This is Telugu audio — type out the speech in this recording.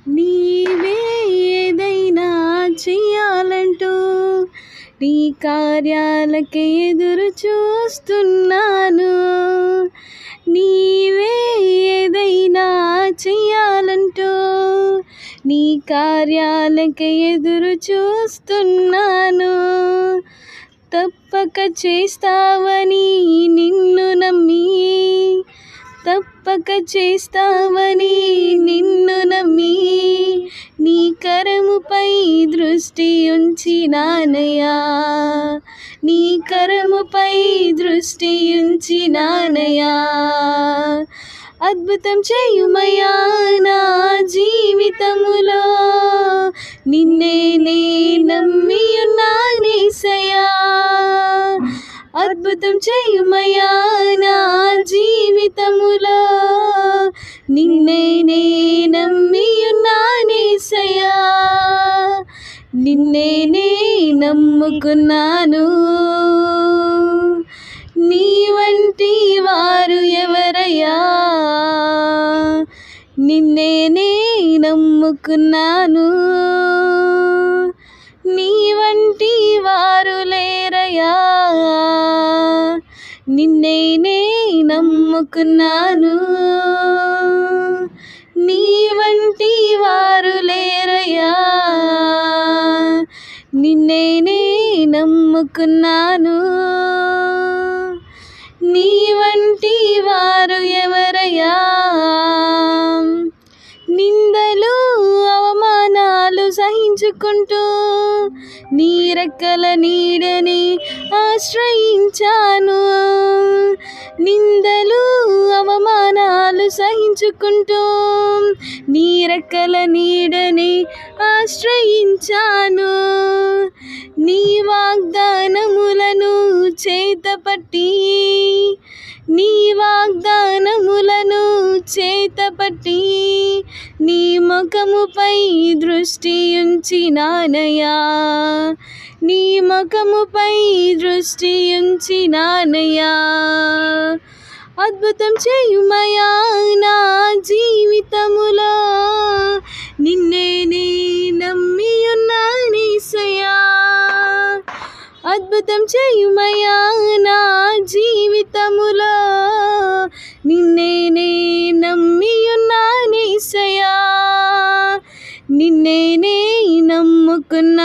నీవే ఏదైనా చెయ్యాలంటూ నీ కార్యాలకే ఎదురు చూస్తున్నాను. నీవే ఏదైనా చెయ్యాలంటూ నీ కార్యాలకే ఎదురు చూస్తున్నాను. తప్పక చేస్తావని నిన్ను నమ్మి, తప్పక చేస్తావని నిన్ను నమ్మి, నీ కరముపై దృష్టి ఉంచినానయ్యా, నీ కరముపై దృష్టి ఉంచినానయ్యా. అద్భుతం చేయుమయ్యా నా జీవితములో, నిన్నే నే నమ్మి ఉన్నానేసయ్యా. అద్భుతం చేయుమయ్యా నా జీవితములో, నిన్నే నే నమ్మి ఉన్నానేసయ్యా. నిన్నే నే నమ్ముకున్నాను, నీ వంటి వారు ఎవరయ్యా. నిన్నే నే నమ్ముకున్నాను, నీ వంటి వారు లేరయ్యా. నిన్నే నే నమ్ముకున్నాను, నీ వంటి వారు లేరయ్యా. నిన్నే నే నమ్ముకున్నాను, నీ వంటి వారు ఎవరయ్యా. నిందలు అవమానాలు సహించుకుంటూ నీ రెక్కల నీడని ఆశ్రయించాను. నిందలు అవమానాలు సహించుకుంటూ నీ రెక్కల నీడని ఆశ్రయించాను. నీ వాగ్దానములను చేతపట్టి, నీ వాగ్దానములను చేతపట్టి, నీ ముఖముపై దృష్టి ఉంచినానయ్యా, నీ ముఖముపై దృష్టి ఉంచినానయ్యా. అద్భుతం చేయుమయ్యా నా జీవితములో, నిన్నే నే నమ్మి ఉన్నానేసయ్యా. అద్భుతం చేయుమయ్యా నా జీవితములో, నిన్నే నే నమ్మి ఉన్నానేసయ్యా. నిన్నే నే నమ్ముకున్నాను,